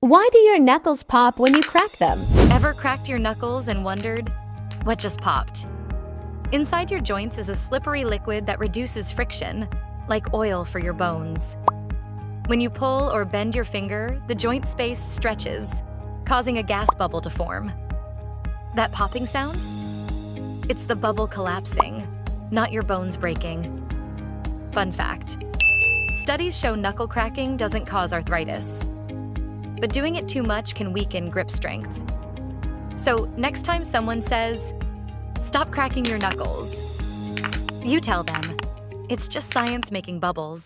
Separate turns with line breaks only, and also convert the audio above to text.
Why do your knuckles pop when you crack them?
Ever cracked your knuckles and wondered, what just popped? Inside your joints is a slippery liquid that reduces friction, like oil for your bones. When you pull or bend your finger, the joint space stretches, causing a gas bubble to form. That popping sound? It's the bubble collapsing, not your bones breaking. Fun fact: studies show knuckle cracking doesn't cause arthritis, but doing it too much can weaken grip strength. So next time someone says, "Stop cracking your knuckles," you tell them, "It's just science making bubbles."